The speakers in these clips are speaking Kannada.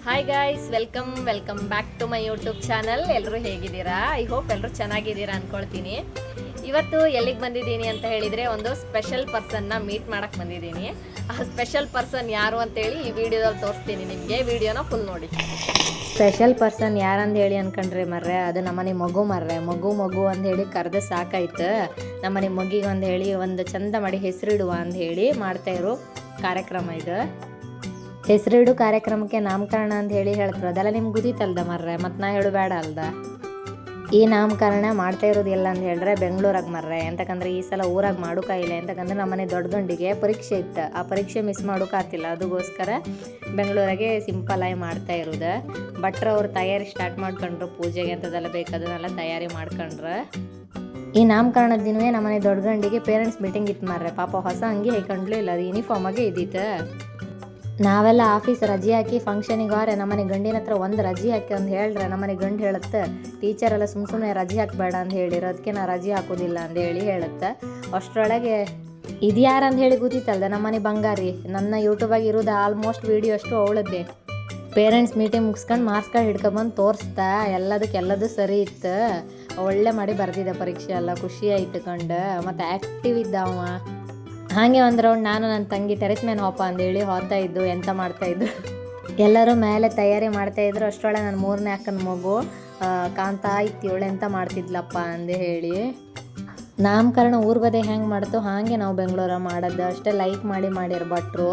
Hi guys, welcome back to my YouTube channel. ಎಲ್ಲರೂ ಹೇಗಿದ್ದೀರಾ? ಐ ಹೋಪ್ ಎಲ್ಲರೂ ಚೆನ್ನಾಗಿದ್ದೀರಾ ಅಂದ್ಕೊಳ್ತೀನಿ. ಇವತ್ತು ಎಲ್ಲಿಗೆ ಬಂದಿದ್ದೀನಿ ಅಂತ ಹೇಳಿದರೆ, ಒಂದು ಸ್ಪೆಷಲ್ ಪರ್ಸನ್ನ ಮೀಟ್ ಮಾಡೋಕ್ಕೆ ಬಂದಿದ್ದೀನಿ. ಆ ಸ್ಪೆಷಲ್ ಪರ್ಸನ್ ಯಾರು ಅಂತೇಳಿ ಈ ವಿಡಿಯೋದಲ್ಲಿ ತೋರಿಸ್ತೀನಿ ನಿಮಗೆ. ವಿಡಿಯೋನ ಫುಲ್ ನೋಡಿ. ಸ್ಪೆಷಲ್ ಪರ್ಸನ್ ಯಾರಂದು ಹೇಳಿ ಅನ್ಕೊಂಡ್ರಿ ಮರ್ರೆ, ಅದು ನಮ್ಮನೆ ಮಗು ಮರ್ರೆ. ಮಗು ಅಂತ ಹೇಳಿ ಕರೆದು ಸಾಕಾಯ್ತು. ನಮ್ಮನೆ ಮಗಿಗೆ ಒಂದು ಹೇಳಿ ಒಂದು ಚಂದ ಮಾಡಿ ಹೆಸರಿಡುವ ಅಂತ ಹೇಳಿ ಮಾಡ್ತಾ ಇರೋ ಕಾರ್ಯಕ್ರಮ ಇದು. ಹೆಸರಿಡು ಕಾರ್ಯಕ್ರಮಕ್ಕೆ ನಾಮಕರಣ ಅಂತ ಹೇಳಿ ಹೇಳ್ತಾರೆ. ಅದೆಲ್ಲ ನಿಮ್ಗೆ ಗೊತ್ತಿತ್ತಲ್ದ ಮರ್ರೆ, ಮತ್ತು ನಾ ಹೇಳು ಬೇಡ ಅಲ್ದ. ಈ ನಾಮಕರಣ ಮಾಡ್ತಾ ಇರೋದು ಎಲ್ಲ ಅಂತ ಹೇಳಿದ್ರೆ ಬೆಂಗಳೂರಾಗ ಮರ್ರೆ. ಎಂತಕಂದ್ರೆ ಈ ಸಲ ಊರಾಗ ಮಾಡೋಕ್ಕಾಗಿಲ್ಲ. ಎಂತಕಂದ್ರೆ ನಮ್ಮನೆ ದೊಡ್ಡ ಗಂಡಿಗೆ ಪರೀಕ್ಷೆ ಇತ್ತು. ಆ ಪರೀಕ್ಷೆ ಮಿಸ್ ಮಾಡೋಕ್ಕಾಗ್ತಿಲ್ಲ. ಅದಕ್ಕೋಸ್ಕರ ಬೆಂಗಳೂರಾಗೆ ಸಿಂಪಲ್ ಆಗಿ ಮಾಡ್ತಾ ಇರೋದು. ಭಟ್ರು ಅವ್ರು ತಯಾರಿ ಸ್ಟಾರ್ಟ್ ಮಾಡ್ಕೊಂಡ್ರು. ಪೂಜೆಗೆ ಅಂತದೆಲ್ಲ ಬೇಕಾದನ್ನೆಲ್ಲ ತಯಾರಿ ಮಾಡ್ಕೊಂಡ್ರು. ಈ ನಾಮಕರಣದ ದಿನವೇ ನಮ್ಮನೆ ದೊಡ್ಡ ಗಂಡಿಗೆ ಪೇರೆಂಟ್ಸ್ ಮೀಟಿಂಗ್ ಇತ್ತು ಮರ್ರೆ. ಪಾಪ ಹೊಸ ಅಂಗಿ ಹಾಕೊಂಡ್ಲು ಇಲ್ಲ, ಅದು ಯೂನಿಫಾರ್ಮಾಗೆ ಇದ್ದಿತ್ತು. ನಾವೆಲ್ಲ ಆಫೀಸ್ ರಜೆ ಹಾಕಿ ಫಂಕ್ಷನಿಗೆ ಹೋರೆ ನಮ್ಮನೆ ಗಂಡಿನ ಹತ್ರ ಒಂದು ರಜೆ ಹಾಕಿ ಅಂತ ಹೇಳ್ರೆ ನಮ್ಮನೆ ಗಂಡು ಹೇಳುತ್ತೆ, ಟೀಚರ್ ಎಲ್ಲ ಸುಮ್ಮನೆ ರಜೆ ಹಾಕಬೇಡ ಅಂತ ಹೇಳಿರೋ, ಅದಕ್ಕೆ ನಾ ರಜೆ ಹಾಕೋದಿಲ್ಲ ಅಂತ ಹೇಳುತ್ತೆ. ಅಷ್ಟರೊಳಗೆ ಇದು ಯಾರು ಅಂತ ಹೇಳಿ ಗೊತ್ತಿತ್ತಲ್ದ, ನಮ್ಮನೆ ಬಂಗಾರಿ. ನನ್ನ ಯೂಟ್ಯೂಬಾಗಿ ಇರೋದು ಆಲ್ಮೋಸ್ಟ್ ವೀಡಿಯೋ ಅಷ್ಟು ಅವಳದ್ದೆ. ಪೇರೆಂಟ್ಸ್ ಮೀಟಿಂಗ್ ಮುಗಿಸ್ಕೊಂಡು ಮಾರ್ಕ್ಸ್ ಕಾರ್ಡ್ ಹಿಡ್ಕೊಂಬಂದು ತೋರಿಸ್ತಾ ಎಲ್ಲದೂ ಸರಿ ಇತ್ತು. ಒಳ್ಳೆ ಮಾಡಿ ಬರ್ತಿದ್ದೆ ಪರೀಕ್ಷೆ ಎಲ್ಲ. ಖುಷಿ ಆಯ್ತು ಕಂಡು. ಮತ್ತು ಆ್ಯಕ್ಟಿವ್ ಇದ್ದ ಅವ. ಹಾಗೆ ಒಂದು ರೌಂಡ್ ನಾನು ನನ್ನ ತಂಗಿ ಟೆರೆಸ್ ಮೇಲೆ ಹೋಪ ಅಂದೇಳಿ ಹೋಗ್ತಾ ಇದ್ದು. ಎಂತ ಮಾಡ್ತಾಯಿದ್ದು ಎಲ್ಲರೂ ಮೇಲೆ ತಯಾರಿ ಮಾಡ್ತಾಯಿದ್ರು. ಅಷ್ಟರೊಳಗೆ ನನ್ನ 3ನೇ ಅಕ್ಕನ ಮಗು ಕಾಂತಾ ಇತ್ತು. ಇವಳು ಎಂತ ಮಾಡ್ತಿದ್ಲಪ್ಪ ಅಂದೆ ಹೇಳಿ. ನಾಮಕರಣ ಊರ್ ಬದೇ ಹೆಂಗೆ ಮಾಡ್ತು ಹಾಗೆ ನಾವು ಬೆಂಗಳೂರ ಮಾಡೋದು. ಅಷ್ಟೇ ಲೈಕ್ ಮಾಡಿರ್ ಭಟ್ರು.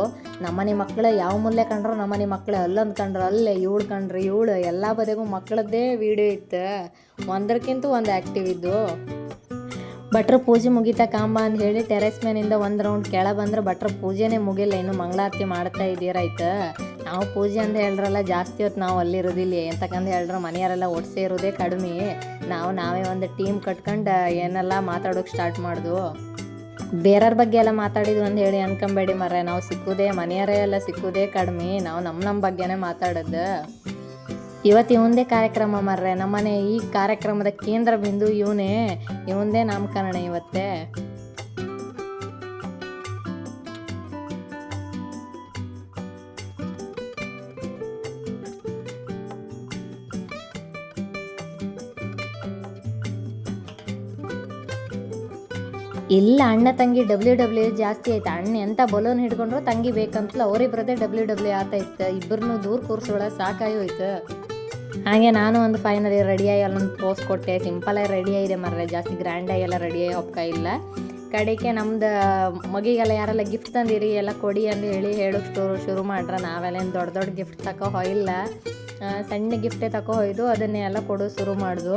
ನಮ್ಮನೆ ಮಕ್ಕಳು ಯಾವ ಮೂಲೆ ಕಂಡ್ರು ನಮ್ಮನೆ ಮಕ್ಕಳು, ಅಲ್ಲೊಂದು ಕಂಡ್ರು ಅಲ್ಲೇ, ಇವಳು ಕಂಡ್ರು ಇವಳು, ಎಲ್ಲ ಬದಿಗೂ ಮಕ್ಕಳದ್ದೇ ವೀಡಿಯೋ ಇತ್ತು. ಒಂದಕ್ಕಿಂತ ಒಂದು ಆ್ಯಕ್ಟಿವ್ ಇದ್ದು. ಭಟ್ರು ಪೂಜೆ ಮುಗಿತಾ ಕಾಂಬ ಅಂತ ಹೇಳಿ ಟೆರೆಸ್ ಮೇನಿಂದ ಒಂದು ರೌಂಡ್ ಕೆಳ ಬಂದ್ರೆ ಭಟ್ರು ಪೂಜೆನೇ ಮುಗಿಲ್ಲ, ಇನ್ನು ಮಂಗಳಾರತಿ ಮಾಡ್ತಾ ಇದ್ದೀರಾಯ್ತು. ನಾವು ಪೂಜೆ ಅಂತ ಹೇಳ್ರಲ್ಲ ಜಾಸ್ತಿ ಹೊತ್ತು ನಾವು ಅಲ್ಲಿರೋದಿಲ್ಲ. ಎಂತಕ್ಕಂತ ಹೇಳ್ರೆ ಮನೆಯವರೆಲ್ಲ ಒಟ್ಟು ಇರೋದೇ ಕಡಿಮೆ. ನಾವೇ ಒಂದು ಟೀಮ್ ಕಟ್ಕೊಂಡು ಏನೆಲ್ಲ ಮಾತಾಡೋಕೆ ಸ್ಟಾರ್ಟ್ ಮಾಡಿದ್ವು. ಬೇರೆಯವ್ರ ಬಗ್ಗೆ ಎಲ್ಲ ಮಾತಾಡಿದ್ವು ಅಂತ ಹೇಳಿ ಅನ್ಕೊಂಬೇಡಿ ಮರ್ರೆ. ನಾವು ಸಿಕ್ಕುದೇ ಮನೆಯವರೇ ಎಲ್ಲ ಸಿಕ್ಕುದೇ ಕಡಿಮೆ. ನಾವು ನಮ್ಮ ಬಗ್ಗೆನೇ ಮಾತಾಡೋದು. ಇವತ್ತು ಇವಂದೇ ಕಾರ್ಯಕ್ರಮ ಮರ್ರೆ. ನಮ್ಮನೆ ಈ ಕಾರ್ಯಕ್ರಮದ ಕೇಂದ್ರ ಬಿಂದು ಇವಂದೇ ನಾಮಕರಣ ಇವತ್ತೇ. ಇಲ್ಲ ಅಣ್ಣ ತಂಗಿ WWE ಜಾಸ್ತಿ ಆಯ್ತು. ಅಣ್ಣ ಎಂತ ಬಲೂನ್ ಹಿಡ್ಕೊಂಡ್ರು ತಂಗಿ ಬೇಕಂತಲ್ಲ ಅವರಿಬ್ಬರದೇ WWE ಆತಾಯಿತ್ತು. ಇಬ್ಬರನ್ನೂ ದೂರ ಕೂರ್ಸೊಳಗೆ ಸಾಕಾಗಿ ಹೋಯ್ತು. ಹಾಗೆ ನಾನು ಒಂದು ಫೈನಲಿ ರೆಡಿಯಾಗಿ ಅಲ್ಲೊಂದು ಪೋಸ್ ಕೊಟ್ಟೆ. ಸಿಂಪಲಾಗಿ ರೆಡಿಯಾಗಿದೆ ಮರ್ರೆ, ಜಾಸ್ತಿ ಗ್ರ್ಯಾಂಡಾಗಿ ಎಲ್ಲ ರೆಡಿಯಾಗಿ ಹೋಗ್ತಾ ಇಲ್ಲ. ಕಡೆಗೆ ನಮ್ದು ಮಗಿಗೆಲ್ಲ ಯಾರೆಲ್ಲ ಗಿಫ್ಟ್ ತಂದಿರಿ ಎಲ್ಲ ಕೊಡಿ ಅಂತ ಹೇಳೋಕ್ಕೆ ಶುರು ಮಾಡ್ರೆ. ನಾವೆಲ್ಲ ಏನು ದೊಡ್ಡ ಗಿಫ್ಟ್ ತಗೋ ಹೋಯಿಲ್ಲ, ಸಣ್ಣ ಗಿಫ್ಟೇ ತಗೋ ಹೋಯ್ದು. ಅದನ್ನೇ ಎಲ್ಲ ಕೊಡೋದು ಶುರು ಮಾಡ್ದು.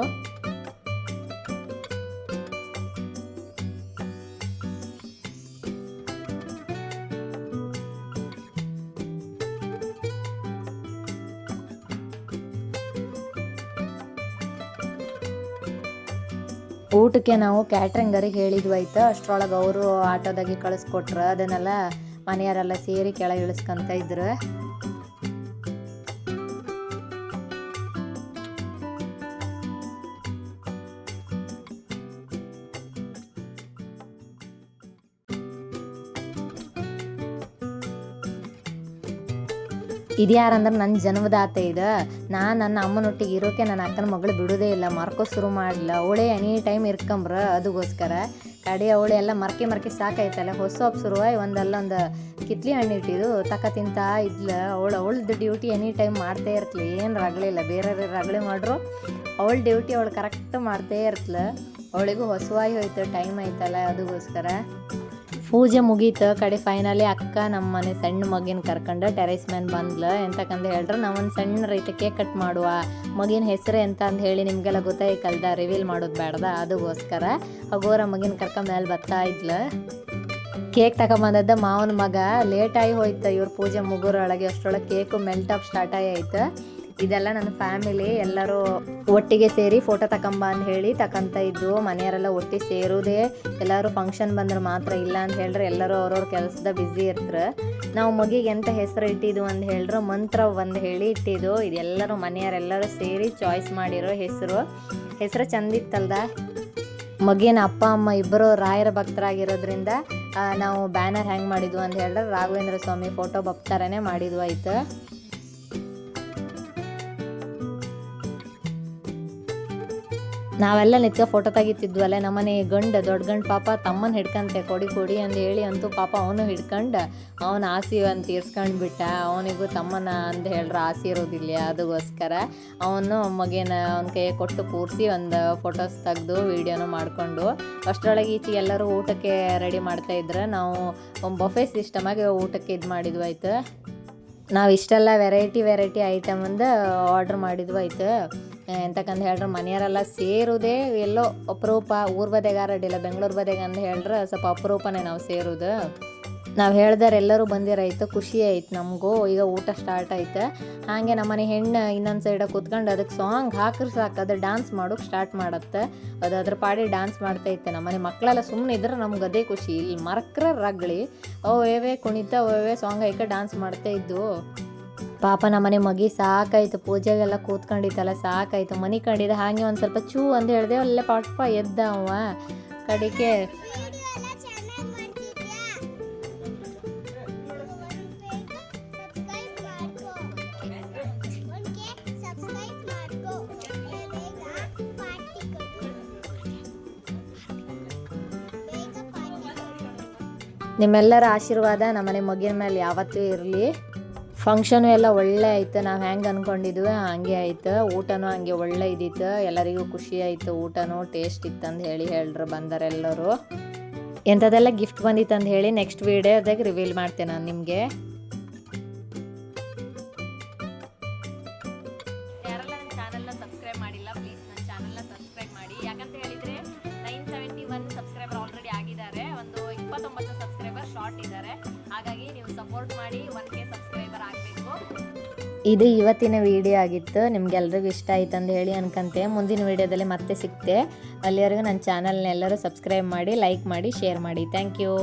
ಊಟಕ್ಕೆ ನಾವು ಕ್ಯಾಟ್ರಿಂಗರಿಗೆ ಹೇಳಿದ್ವು ಆಯ್ತು. ಅಷ್ಟರೊಳಗೆ ಅವರು ಆಟೋದಾಗೆ ಕಳಿಸ್ಕೊಟ್ರು. ಅದನ್ನೆಲ್ಲ ಮನೆಯವರೆಲ್ಲ ಸೇರಿ ಕೆಳಗೆ ಇಳಿಸ್ಕೊಂತ ಇದ್ರು. ಇದು ಯಾರಂದ್ರೆ ನನ್ನ ಜನ್ಮದಾತ ಇದು. ನನ್ನ ಅಮ್ಮನೊಟ್ಟಿಗೆ ಇರೋಕೆ ನನ್ನ ಅಕ್ಕನ ಮಗಳು ಬಿಡೋದೇ ಇಲ್ಲ. ಮರ್ಕೋ ಶುರು ಮಾಡಲ್ಲ. ಅವಳೇ ಎನಿ ಟೈಮ್ ಇರ್ಕೊಂಬ್ರ. ಅದಕ್ಕೋಸ್ಕರ ಕಡೆ ಅವಳೆ ಎಲ್ಲ ಮರ್ಕಿ ಸಾಕಾಯ್ತಲ್ಲ. ಹೊಸ ಶುರುವಾಗಿ ಒಂದಲ್ಲೊಂದು ಕಿತ್ಲಿ ಹಣ್ಣು ಇಟ್ಟಿದ್ದು ತಿಂತಾ ಇದ್ಲು. ಅವಳದ್ದು ಡ್ಯೂಟಿ ಎನಿ ಟೈಮ್ ಮಾಡ್ತಾ ಇರ್ತಲಿ. ಏನು ರಗಳಿಲ್ಲ, ಬೇರೆ ರಗಳೆ ಮಾಡ್ರು ಅವಳ ಡ್ಯೂಟಿ ಅವಳು ಕರೆಕ್ಟ್ ಮಾಡ್ತಾ ಇರ್ತಲ. ಅವಳಿಗೂ ಹೊಸವಾಗಿ ಹೋಯ್ತು, ಟೈಮ್ ಆಯ್ತಲ್ಲ. ಅದಕ್ಕೋಸ್ಕರ ಪೂಜೆ ಮುಗೀತು. ಕಡೆ ಫೈನಲಿ ಅಕ್ಕ ನಮ್ಮ ಮನೆ ಸಣ್ಣ ಮಗಿನ ಕರ್ಕೊಂಡು ಟೆರೆಸ್ ಮೇಲೆ ಬಂದ್ಲು. ಎಂತಕ್ಕಂತ ಹೇಳ್ರೆ ನಾವೊಂದು ಸಣ್ಣ ರೈತ ಕೇಕ್ ಕಟ್ ಮಾಡುವ. ಮಗಿನ ಹೆಸರು ಎಂತ ಅಂತ ಹೇಳಿ ನಿಮಗೆಲ್ಲ ಗೊತ್ತಾಯ್ಕಲ್ದ, ರಿವೀಲ್ ಮಾಡೋದು ಬೇಡ್ದ. ಅದಕ್ಕೋಸ್ಕರ ಹೋಗೋರ ಮಗಿನ ಕರ್ಕೊಂಡ್ ಮೇಲೆ ಬರ್ತಾ ಇದ್ಲು. ಕೇಕ್ ತಗೊಂಬಂದದ್ದ ಮಾವನ ಮಗ. ಲೇಟಾಗಿ ಹೋಯ್ತು ಇವ್ರ ಪೂಜೆ ಮುಗೋರೊಳಗೆ. ಅಷ್ಟರೊಳಗೆ ಕೇಕು ಮೆಲ್ಟಪ್ ಸ್ಟಾರ್ಟ್ ಆಯ್ತು. ಇದೆಲ್ಲ ನನ್ನ ಫ್ಯಾಮಿಲಿ ಎಲ್ಲರೂ ಒಟ್ಟಿಗೆ ಸೇರಿ ಫೋಟೋ ತಗೊಂಬ ಅಂತ ಹೇಳಿ ತಗೊಂತ ಇದ್ದು. ಮನೆಯವರೆಲ್ಲ ಒಟ್ಟಿಗೆ ಸೇರೋದೇ ಎಲ್ಲರೂ ಫಂಕ್ಷನ್ ಬಂದ್ರೆ ಮಾತ್ರ. ಇಲ್ಲ ಅಂತ ಹೇಳ್ರೆ ಎಲ್ಲರೂ ಅವ್ರವ್ರ ಕೆಲಸದ ಬ್ಯುಸಿ ಇರ್ತಾರೆ. ನಾವು ಮಗಿಗೆ ಎಂತ ಹೆಸರು ಇಟ್ಟಿದ್ದು ಅಂತ ಹೇಳ್ರೆ ಮಂತ್ರ ಒಂದು ಹೇಳಿ ಇಟ್ಟಿದ್ದು. ಇದೆಲ್ಲರೂ ಮನೆಯವರೆಲ್ಲರೂ ಸೇರಿ ಚಾಯ್ಸ್ ಮಾಡಿರೋ ಹೆಸರು ಚಂದಿತ್ತಲ್ದ. ಮಗಿನ ಅಪ್ಪ ಅಮ್ಮ ಇಬ್ಬರು ರಾಯರ ಭಕ್ತರಾಗಿರೋದ್ರಿಂದ ನಾವು ಬ್ಯಾನರ್ ಹ್ಯಾಂಗ್ ಮಾಡಿದ್ವು ಅಂತ ಹೇಳಿದ್ರೆ ರಾಘವೇಂದ್ರ ಸ್ವಾಮಿ ಫೋಟೋ ಬಪ್ತಾರನೇ ಮಾಡಿದ್ವು ಆಯ್ತು. ನಾವೆಲ್ಲ ನಿತ್ಕ ಫೋಟೋ ತೆಗಿತಿದ್ವಲ್ಲ ನಮ್ಮನೆ ದೊಡ್ಡ ಗಂಡು ಪಾಪ ತಮ್ಮನ ಹಿಡ್ಕಂತೆ ಕೊಡಿ ಅಂದು ಹೇಳಿ ಅಂತೂ ಪಾಪ ಅವನು ಹಿಡ್ಕೊಂಡು ಅವನ ಆಸೆ ಒಂದು ತೀರ್ಸ್ಕೊಂಡು ಬಿಟ್ಟ. ಅವನಿಗೂ ತಮ್ಮನ ಅಂತ ಹೇಳ್ರೆ ಆಸೆ ಇರೋದಿಲ್ಲ, ಅದಕ್ಕೋಸ್ಕರ ಅವನು ಮಗೇನ ಅವನ ಕೈ ಕೊಟ್ಟು ಕೂರಿಸಿ ಒಂದು ಫೋಟೋಸ್ ತೆಗೆದು ವೀಡಿಯೋನು ಮಾಡಿಕೊಂಡು ಅಷ್ಟರೊಳಗೆ ಈಚೆ ಎಲ್ಲರೂ ಊಟಕ್ಕೆ ರೆಡಿ ಮಾಡ್ತಾಯಿದ್ರು. ನಾವು ಬಫೆ ಸಿಸ್ಟಮಾಗಿ ಊಟಕ್ಕೆ ಇದು ಮಾಡಿದ್ವು ಆಯ್ತು. ನಾವು ಇಷ್ಟೆಲ್ಲ ವೆರೈಟಿ ಐಟಮಂದು ಆರ್ಡ್ರ್ ಮಾಡಿದ್ವು ಆಯ್ತು. ಎಂತಕ್ಕಂತ ಹೇಳ್ರೆ ಮನೆಯವರೆಲ್ಲ ಸೇರೋದೇ ಎಲ್ಲೋ ಅಪರೂಪ, ಊರು ಬದಿಗಾರ ಅಡ್ಡಿಲ್ಲ, ಬೆಂಗಳೂರು ಬದಿಗೆ ಅಂತ ಹೇಳ್ರೆ ಸ್ವಲ್ಪ ಅಪರೂಪನೇ ನಾವು ಸೇರೋದು. ನಾವು ಹೇಳ್ದಾರೆ ಎಲ್ಲರೂ ಬಂದಿರಾಯ್ತು, ಖುಷಿ ಆಯ್ತು ನಮಗೂ. ಈಗ ಊಟ ಸ್ಟಾರ್ಟ್ ಆಯ್ತು. ಹಾಗೆ ನಮ್ಮನೆ ಹೆಣ್ಣು ಇನ್ನೊಂದು ಸೈಡಾಗ ಕೂತ್ಕೊಂಡು ಅದಕ್ಕೆ ಸಾಂಗ್ ಹಾಕ್ರೆ ಸಾಕು, ಅದು ಡ್ಯಾನ್ಸ್ ಮಾಡೋಕೆ ಸ್ಟಾರ್ಟ್ ಮಾಡತ್ತೆ. ಅದು ಅದ್ರ ಪಾಡಿ ಡ್ಯಾನ್ಸ್ ಮಾಡ್ತೈತೆ. ನಮ್ಮನೆ ಮಕ್ಕಳೆಲ್ಲ ಸುಮ್ಮನೆ ಇದ್ರೆ ನಮ್ಗೆ ಅದೇ ಖುಷಿ. ಇಲ್ಲಿ ಮರಕ್ರ ರಗ್ಳಿ ಓವೇ ಕುಣಿತ ಓವೇ ಸಾಂಗ್ ಹಾಕ ಡ್ಯಾನ್ಸ್ ಮಾಡ್ತಾ ಇದ್ದು. ಪಾಪ ನಮ್ಮನೆ ಮಗಿ ಸಾಕಾಯ್ತು, ಪೂಜೆಗೆಲ್ಲ ಕೂತ್ಕೊಂಡಿತ್ತಲ್ಲ ಸಾಕಾಯ್ತು, ಮನೆ ಕಂಡಿದ್ದ. ಹಾಗೆ ಒಂದು ಸ್ವಲ್ಪ ಚೂ ಅಂತ ಹೇಳಿದೆ, ಅಲ್ಲೇ ಪಾಪ ಎದ್ದ ಅವ ಕಡೆಗೆ. ನಿಮ್ಮೆಲ್ಲರ ಆಶೀರ್ವಾದ ನಮ್ಮನೆ ಮಗಿನ ಮೇಲೆ ಯಾವತ್ತೂ ಇರಲಿ. ಫಂಕ್ಷನು ಎಲ್ಲ ಒಳ್ಳೆ ಆಯ್ತು, ನಾವು ಹೆಂಗೆ ಅಂದ್ಕೊಂಡಿದ್ವಿ ಹಂಗೆ ಆಯ್ತು. ಊಟನೂ ಹಂಗೆ ಒಳ್ಳೆ ಇದ್ದಿತ್ತು, ಎಲ್ಲರಿಗೂ ಖುಷಿ ಆಯಿತು. ಊಟನೂ ಟೇಸ್ಟ್ ಇತ್ತಂದು ಹೇಳ್ರು ಬಂದರೆಲ್ಲರೂ. ಎಂಥದ್ದೆಲ್ಲ ಗಿಫ್ಟ್ ಬಂದಿತ್ತು ಅಂತ ಹೇಳಿ ನೆಕ್ಸ್ಟ್ ವೀಡಿಯೋದಾಗ ರಿವೀಲ್ ಮಾಡ್ತೇನೆ ನಾನು ನಿಮಗೆ. ಯಾರೆಲ್ಲ ನನ್ನ ಚಾನಲ್ನ ಸಬ್ಸ್ಕ್ರೈಬ್ ಮಾಡಿಲ್ಲ ಪ್ಲೀಸ್ ನನ್ನ ಚಾನಲ್ನ ಸಬ್ಸ್ಕ್ರೈಬ್ ಮಾಡಿ. ಯಾಕಂತ ಹೇಳಿದರೆ 971 ಸಬ್ಸ್ಕ್ರೈಬರ್ ಆಲ್ರೆಡಿ ಆಗಿದ್ದಾರೆ, ಒಂದು 29 ಸಬ್ಸ್ಕ್ರೈಬರ್ ಶಾರ್ಟ್ ಇದ್ದಾರೆ. ಹಾಗಾಗಿ ನೀವು ಸಪೋರ್ಟ್ ಮಾಡಿ 1K ಸಬ್ಸ್ಕ್ರೈಬರ್ ಆಗಬೇಕು. ಇದು ಇವತ್ತಿನ ವಿಡಿಯೋ ಆಗಿತ್ತು. ನಿಮ್ಗೆಲ್ರಿಗೂ ಇಷ್ಟ ಆಯ್ತು ಅಂತ ಹೇಳಿ ಅನ್ಕಂತೆ. ಮುಂದಿನ ವಿಡಿಯೋದಲ್ಲಿ ಮತ್ತೆ ಸಿಗ್ತೆ. ಅಲ್ಲಿವರೆಗೂ ನನ್ನ ಚಾನಲ್ನೆಲ್ಲರೂ ಸಬ್ಸ್ಕ್ರೈಬ್ ಮಾಡಿ, ಲೈಕ್ ಮಾಡಿ, ಶೇರ್ ಮಾಡಿ. Thank you.